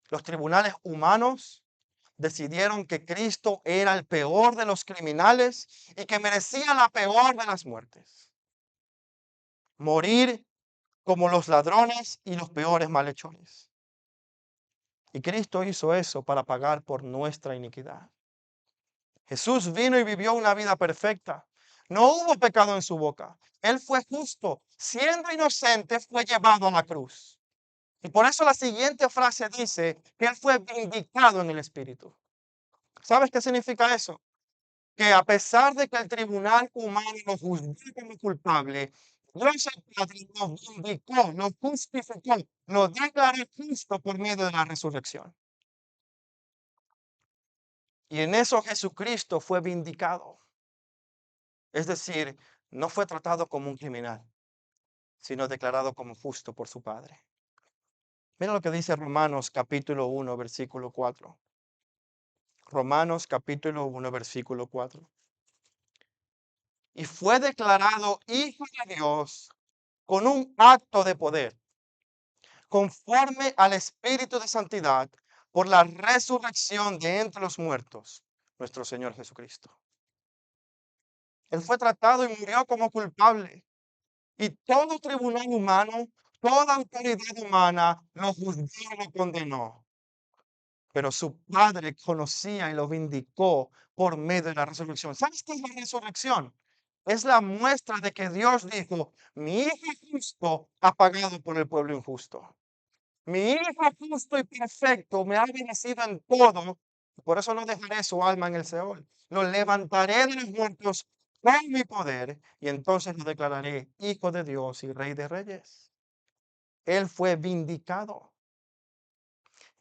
Los tribunales humanos decidieron que Cristo era el peor de los criminales y que merecía la peor de las muertes. Morir como los ladrones y los peores malhechores. Y Cristo hizo eso para pagar por nuestra iniquidad. Jesús vino y vivió una vida perfecta. No hubo pecado en su boca. Él fue justo. Siendo inocente, fue llevado a la cruz. Y por eso la siguiente frase dice que él fue vindicado en el Espíritu. ¿Sabes qué significa eso? Que a pesar de que el tribunal humano lo juzgó como culpable, Dios el Padre lo vindicó, lo justificó, lo declaró justo por medio de la resurrección. Y en eso Jesucristo fue vindicado. Es decir, no fue tratado como un criminal, sino declarado como justo por su Padre. Mira lo que dice Romanos capítulo 1, versículo 4. Romanos capítulo 1, versículo 4. Y fue declarado hijo de Dios con un acto de poder, conforme al Espíritu de santidad, por la resurrección de entre los muertos, nuestro Señor Jesucristo. Él fue tratado y murió como culpable. Y todo tribunal humano, toda autoridad humana lo juzgó y lo condenó. Pero su Padre conocía y lo vindicó por medio de la resurrección. ¿Sabes qué es la resurrección? Es la muestra de que Dios dijo, mi hijo justo ha pagado por el pueblo injusto. Mi hijo justo y perfecto me ha bendecido en todo. Por eso no dejaré su alma en el Seol. Lo levantaré de los muertos con mi poder y entonces lo declararé hijo de Dios y rey de reyes. Él fue vindicado.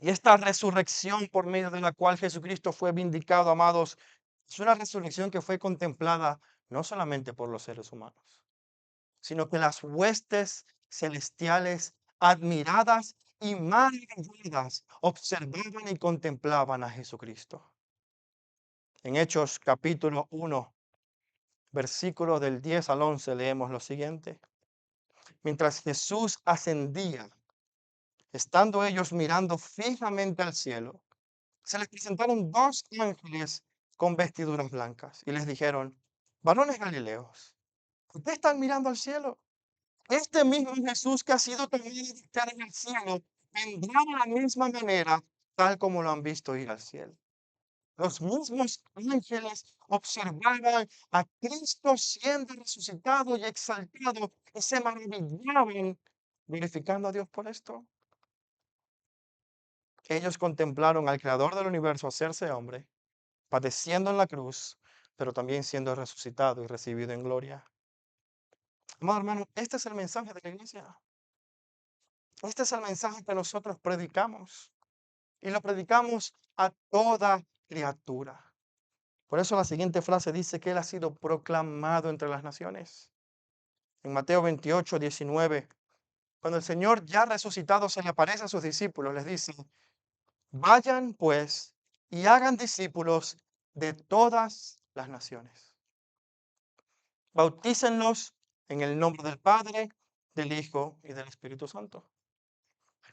Y esta resurrección por medio de la cual Jesucristo fue vindicado, amados, es una resurrección que fue contemplada no solamente por los seres humanos, sino que las huestes celestiales admiradas y maravilladas observaban y contemplaban a Jesucristo. En Hechos capítulo 1, versículo del 10 al 11 leemos lo siguiente. Mientras Jesús ascendía, estando ellos mirando fijamente al cielo, se les presentaron dos ángeles con vestiduras blancas y les dijeron, varones galileos, ¿ustedes están mirando al cielo? Este mismo Jesús que ha sido tomado de estar en el cielo, vendrá de la misma manera, tal como lo han visto ir al cielo. Los mismos ángeles observaban a Cristo siendo resucitado y exaltado y se maravillaban, glorificando a Dios por esto. Ellos contemplaron al Creador del universo hacerse hombre padeciendo en la cruz, pero también siendo resucitado y recibido en gloria. Amado hermano, este es el mensaje de la iglesia. Este es el mensaje que nosotros predicamos y lo predicamos a toda criatura. Por eso la siguiente frase dice que Él ha sido proclamado entre las naciones. En Mateo 28, 19, cuando el Señor ya resucitado se le aparece a sus discípulos, les dice: vayan pues y hagan discípulos de todas las naciones. Bautícenlos en el nombre del Padre, del Hijo y del Espíritu Santo.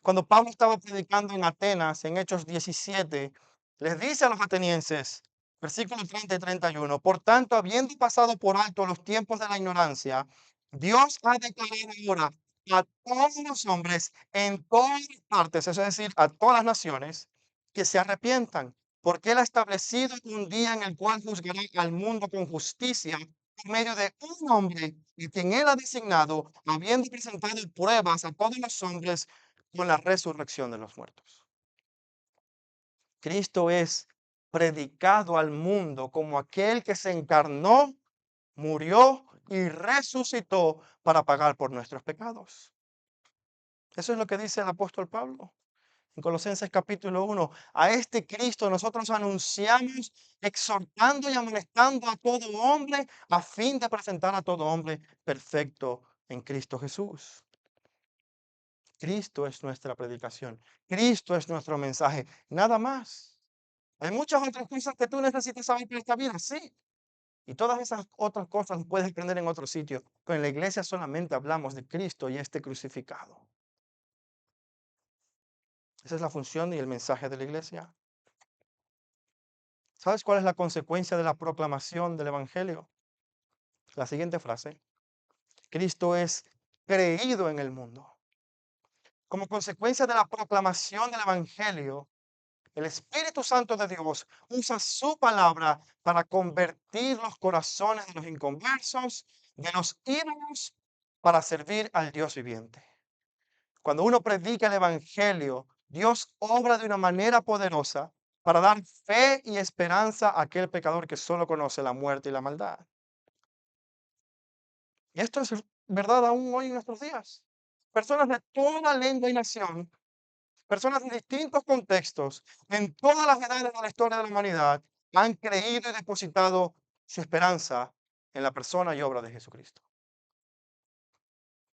Cuando Pablo estaba predicando en Atenas, en Hechos 17, les dice a los atenienses, versículos 30 y 31, por tanto, habiendo pasado por alto los tiempos de la ignorancia, Dios ha declarado ahora a todos los hombres en todas partes, eso es decir, a todas las naciones, que se arrepientan, porque Él ha establecido un día en el cual juzgará al mundo con justicia por medio de un hombre y quien Él ha designado, habiendo presentado pruebas a todos los hombres con la resurrección de los muertos. Cristo es predicado al mundo como aquel que se encarnó, murió y resucitó para pagar por nuestros pecados. Eso es lo que dice el apóstol Pablo en Colosenses capítulo 1. A este Cristo nosotros anunciamos, exhortando y amonestando a todo hombre a fin de presentar a todo hombre perfecto en Cristo Jesús. Cristo es nuestra predicación. Cristo es nuestro mensaje. Nada más. Hay muchas otras cosas que tú necesitas saber para esta vida, sí. Y todas esas otras cosas las puedes aprender en otro sitio. Pero en la iglesia solamente hablamos de Cristo y este crucificado. Esa es la función y el mensaje de la iglesia. ¿Sabes cuál es la consecuencia de la proclamación del Evangelio? La siguiente frase. Cristo es creído en el mundo. Como consecuencia de la proclamación del Evangelio, el Espíritu Santo de Dios usa su palabra para convertir los corazones de los inconversos, de los ídolos, para servir al Dios viviente. Cuando uno predica el Evangelio, Dios obra de una manera poderosa para dar fe y esperanza a aquel pecador que solo conoce la muerte y la maldad. Y esto es verdad aún hoy en nuestros días. Personas de toda lengua y nación, personas de distintos contextos, en todas las edades de la historia de la humanidad, han creído y depositado su esperanza en la persona y obra de Jesucristo.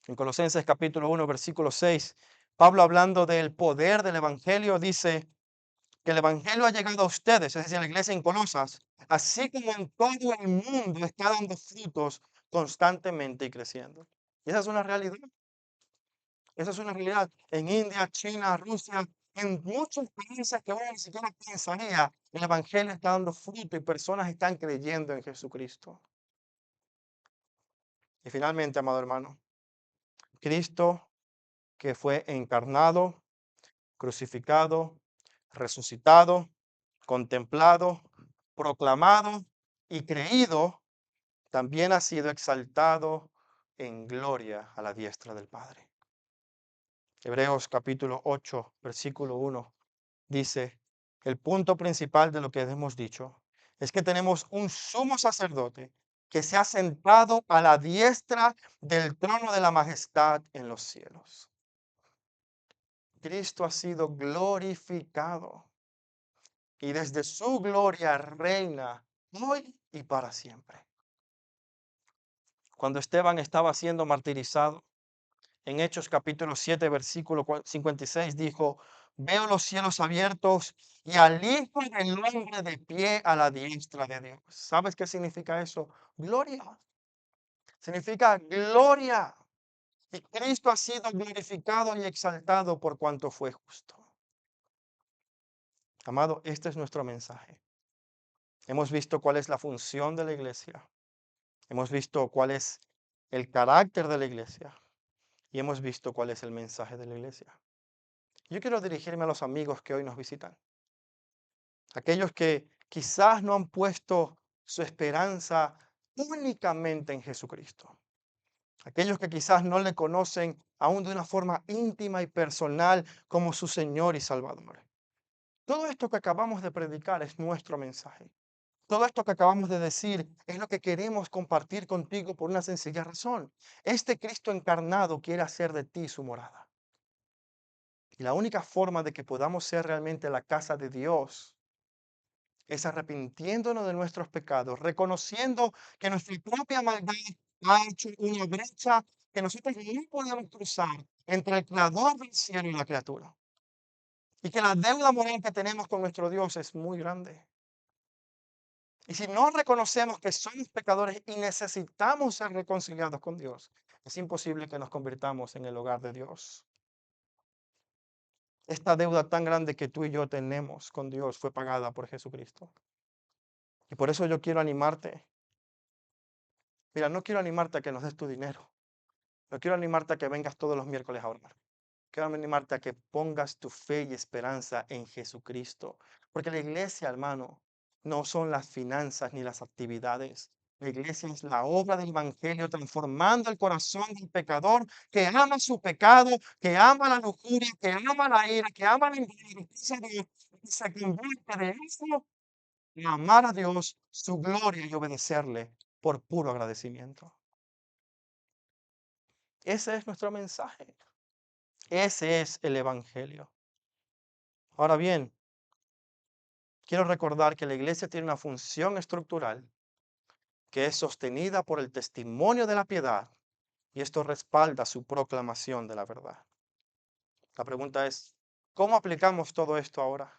En Colosenses capítulo 1, versículo 6, Pablo, hablando del poder del Evangelio, dice que el Evangelio ha llegado a ustedes, es decir, a la iglesia en Colosas, así como en todo el mundo está dando frutos constantemente y creciendo. Y esa es una realidad. Esa es una realidad. En India, China, Rusia, en muchos países que uno ni siquiera pensaría, el Evangelio está dando fruto y personas están creyendo en Jesucristo. Y finalmente, amado hermano, Cristo, que fue encarnado, crucificado, resucitado, contemplado, proclamado y creído, también ha sido exaltado en gloria a la diestra del Padre. Hebreos capítulo 8, versículo 1 dice, el punto principal de lo que hemos dicho es que tenemos un sumo sacerdote que se ha sentado a la diestra del trono de la majestad en los cielos. Cristo ha sido glorificado y desde su gloria reina hoy y para siempre. Cuando Esteban estaba siendo martirizado, en Hechos capítulo 7, versículo 56, dijo, veo los cielos abiertos y al Hijo del Hombre de pie a la diestra de Dios. ¿Sabes qué significa eso? Gloria. Significa gloria. Y Cristo ha sido glorificado y exaltado por cuanto fue justo. Amado, este es nuestro mensaje. Hemos visto cuál es la función de la iglesia. Hemos visto cuál es el carácter de la iglesia. Y hemos visto cuál es el mensaje de la iglesia. Yo quiero dirigirme a los amigos que hoy nos visitan. Aquellos que quizás no han puesto su esperanza únicamente en Jesucristo. Aquellos que quizás no le conocen aún de una forma íntima y personal como su Señor y Salvador. Todo esto que acabamos de predicar es nuestro mensaje. Todo esto que acabamos de decir es lo que queremos compartir contigo por una sencilla razón. Este Cristo encarnado quiere hacer de ti su morada. Y la única forma de que podamos ser realmente la casa de Dios es arrepintiéndonos de nuestros pecados, reconociendo que nuestra propia maldad ha hecho una brecha que nosotros no podemos cruzar entre el creador del cielo y la criatura. Y que la deuda moral que tenemos con nuestro Dios es muy grande. Y si no reconocemos que somos pecadores y necesitamos ser reconciliados con Dios, es imposible que nos convirtamos en el hogar de Dios. Esta deuda tan grande que tú y yo tenemos con Dios fue pagada por Jesucristo. Y por eso yo quiero animarte. Mira, no quiero animarte a que nos des tu dinero. No quiero animarte a que vengas todos los miércoles a orar. Quiero animarte a que pongas tu fe y esperanza en Jesucristo. Porque la iglesia, hermano, no son las finanzas ni las actividades. La iglesia es la obra del Evangelio transformando el corazón del pecador que ama su pecado, que ama la lujuria, que ama la ira, que ama la injusticia de Dios, y se convierte de eso en amar a Dios, su gloria y obedecerle por puro agradecimiento. Ese es nuestro mensaje. Ese es el Evangelio. Ahora bien, quiero recordar que la iglesia tiene una función estructural que es sostenida por el testimonio de la piedad y esto respalda su proclamación de la verdad. La pregunta es, ¿cómo aplicamos todo esto ahora?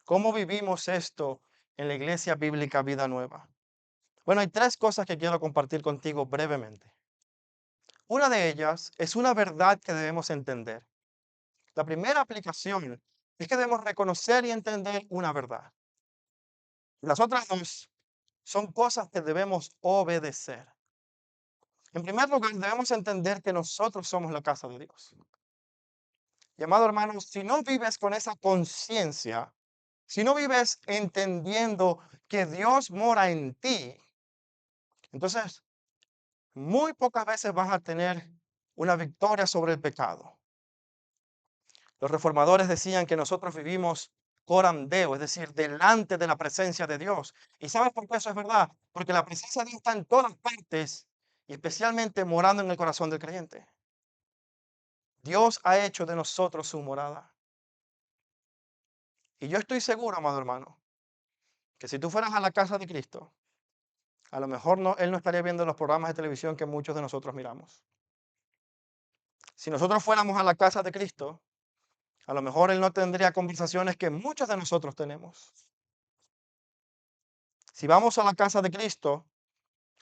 ¿Cómo vivimos esto en la iglesia bíblica Vida Nueva? Bueno, hay tres cosas que quiero compartir contigo brevemente. Una de ellas es una verdad que debemos entender. La primera aplicación es que debemos reconocer y entender una verdad. Las otras dos son cosas que debemos obedecer. En primer lugar, debemos entender que nosotros somos la casa de Dios. Y amado hermano, si no vives con esa conciencia, si no vives entendiendo que Dios mora en ti, entonces muy pocas veces vas a tener una victoria sobre el pecado. Los reformadores decían que nosotros vivimos coram Deo, es decir, delante de la presencia de Dios. ¿Y sabes por qué eso es verdad? Porque la presencia de Dios está en todas partes y especialmente morando en el corazón del creyente. Dios ha hecho de nosotros su morada. Y yo estoy seguro, amado hermano, que si tú fueras a la casa de Cristo, a lo mejor no, Él no estaría viendo los programas de televisión que muchos de nosotros miramos. Si nosotros fuéramos a la casa de Cristo, a lo mejor Él no tendría conversaciones que muchos de nosotros tenemos. Si vamos a la casa de Cristo,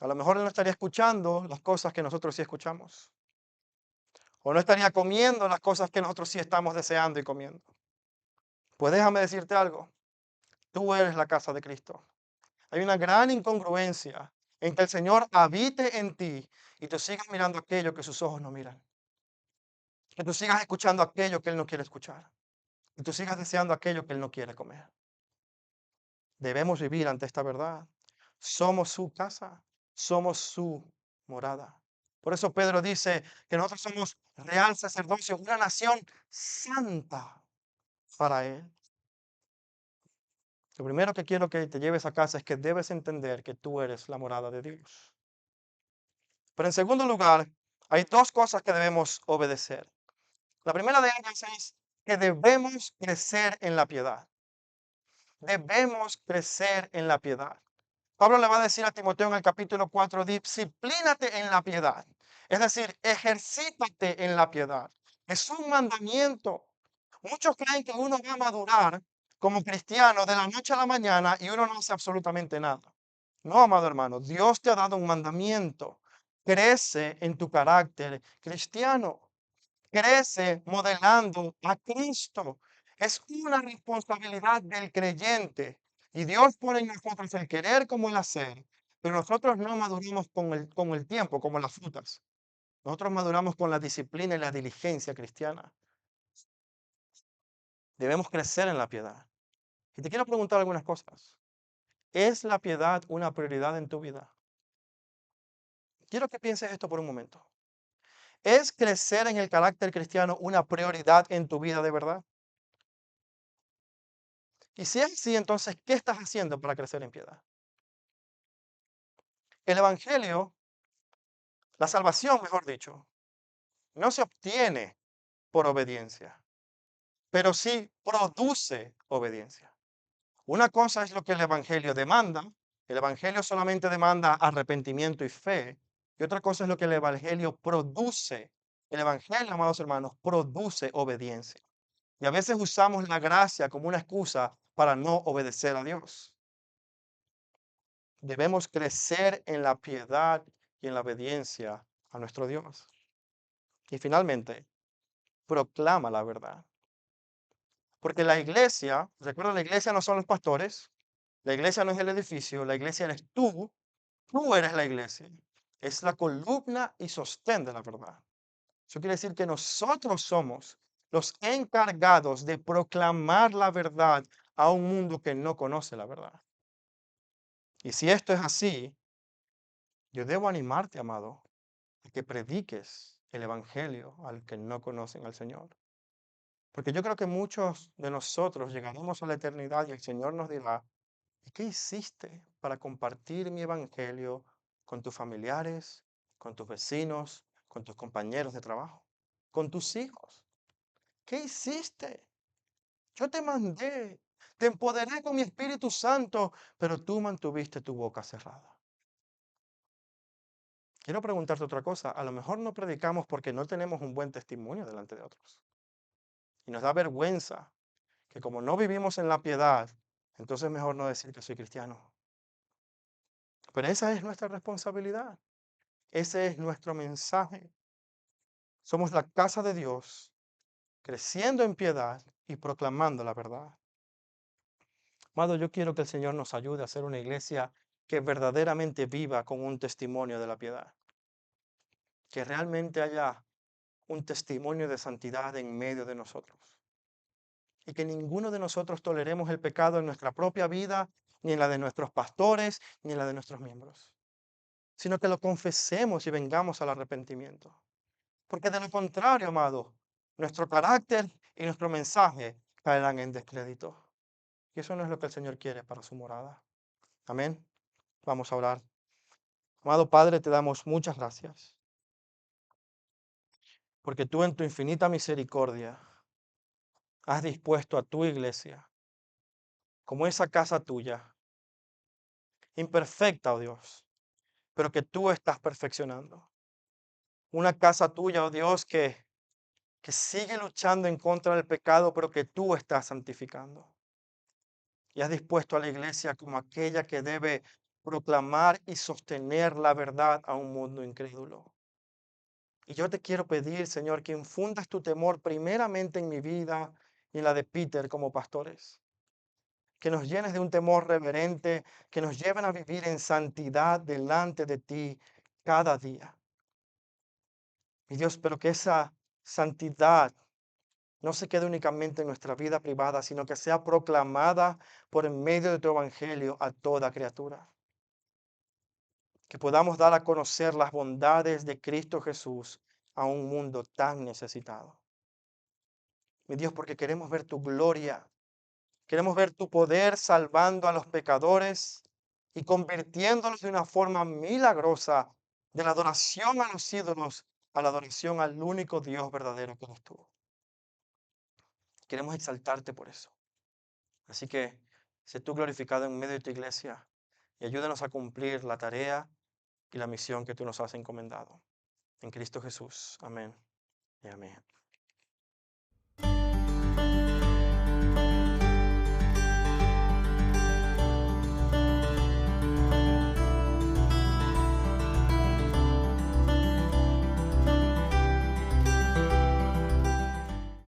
a lo mejor Él no estaría escuchando las cosas que nosotros sí escuchamos. O no estaría comiendo las cosas que nosotros sí estamos deseando y comiendo. Pues déjame decirte algo. Tú eres la casa de Cristo. Hay una gran incongruencia en que el Señor habite en ti y tú sigas mirando aquello que sus ojos no miran. Que tú sigas escuchando aquello que Él no quiere escuchar. Y tú sigas deseando aquello que Él no quiere comer. Debemos vivir ante esta verdad. Somos su casa, somos su morada. Por eso Pedro dice que nosotros somos real sacerdocio, una nación santa para Él. Lo primero que quiero que te lleves a casa es que debes entender que tú eres la morada de Dios. Pero en segundo lugar, hay dos cosas que debemos obedecer. La primera de ellas es que debemos crecer en la piedad. Debemos crecer en la piedad. Pablo le va a decir a Timoteo en el capítulo 4, disciplínate en la piedad. Es decir, ejercítate en la piedad. Es un mandamiento. Muchos creen que uno va a madurar como cristiano de la noche a la mañana y uno no hace absolutamente nada. No, amado hermano, Dios te ha dado un mandamiento. Crece en tu carácter cristiano. Crece modelando a Cristo. Es una responsabilidad del creyente. Y Dios pone en nosotros el querer como el hacer. Pero nosotros no maduramos con el tiempo, como las frutas. Nosotros maduramos con la disciplina y la diligencia cristiana. Debemos crecer en la piedad. Y te quiero preguntar algunas cosas. ¿Es la piedad una prioridad en tu vida? Quiero que pienses esto por un momento. ¿Es crecer en el carácter cristiano una prioridad en tu vida de verdad? Y si es así, entonces, ¿qué estás haciendo para crecer en piedad? El Evangelio, la salvación, mejor dicho, no se obtiene por obediencia, pero sí produce obediencia. Una cosa es lo que el Evangelio demanda. El Evangelio solamente demanda arrepentimiento y fe. Y otra cosa es lo que el Evangelio produce. El Evangelio, amados hermanos, produce obediencia. Y a veces usamos la gracia como una excusa para no obedecer a Dios. Debemos crecer en la piedad y en la obediencia a nuestro Dios. Y finalmente, proclama la verdad. Porque la iglesia, recuerda, la iglesia no son los pastores, la iglesia no es el edificio, la iglesia eres tú eres la iglesia. Es la columna y sostén de la verdad. Eso quiere decir que nosotros somos los encargados de proclamar la verdad a un mundo que no conoce la verdad. Y si esto es así, yo debo animarte, amado, a que prediques el evangelio al que no conocen al Señor. Porque yo creo que muchos de nosotros llegaremos a la eternidad y el Señor nos dirá, ¿y qué hiciste para compartir mi evangelio con tus familiares, con tus vecinos, con tus compañeros de trabajo, con tus hijos? ¿Qué hiciste? Yo te mandé, te empoderé con mi Espíritu Santo, pero tú mantuviste tu boca cerrada. Quiero preguntarte otra cosa. A lo mejor no predicamos porque no tenemos un buen testimonio delante de otros. Y nos da vergüenza que como no vivimos en la piedad, entonces mejor no decir que soy cristiano. Pero esa es nuestra responsabilidad. Ese es nuestro mensaje. Somos la casa de Dios, creciendo en piedad y proclamando la verdad. Amado, yo quiero que el Señor nos ayude a ser una iglesia que verdaderamente viva con un testimonio de la piedad. Que realmente haya un testimonio de santidad en medio de nosotros. Y que ninguno de nosotros toleremos el pecado en nuestra propia vida, ni en la de nuestros pastores, ni en la de nuestros miembros. Sino que lo confesemos y vengamos al arrepentimiento. Porque de lo contrario, amado, nuestro carácter y nuestro mensaje caerán en descrédito. Y eso no es lo que el Señor quiere para su morada. Amén. Vamos a orar. Amado Padre, te damos muchas gracias. Porque tú en tu infinita misericordia has dispuesto a tu iglesia como esa casa tuya, imperfecta, oh Dios, pero que tú estás perfeccionando. Una casa tuya, oh Dios, que sigue luchando en contra del pecado, pero que tú estás santificando. Y has dispuesto a la iglesia como aquella que debe proclamar y sostener la verdad a un mundo incrédulo. Y yo te quiero pedir, Señor, que infundas tu temor primeramente en mi vida y en la de Peter como pastores. Que nos llenes de un temor reverente, que nos lleven a vivir en santidad delante de ti cada día. Mi Dios, pero que esa santidad no se quede únicamente en nuestra vida privada, sino que sea proclamada por en medio de tu evangelio a toda criatura. Que podamos dar a conocer las bondades de Cristo Jesús a un mundo tan necesitado. Mi Dios, porque queremos ver tu gloria, queremos ver tu poder salvando a los pecadores y convirtiéndolos de una forma milagrosa de la adoración a los ídolos a la adoración al único Dios verdadero que eres tú. Queremos exaltarte por eso. Así que sé tú glorificado en medio de tu iglesia y ayúdanos a cumplir la tarea y la misión que tú nos has encomendado. En Cristo Jesús. Amén y amén.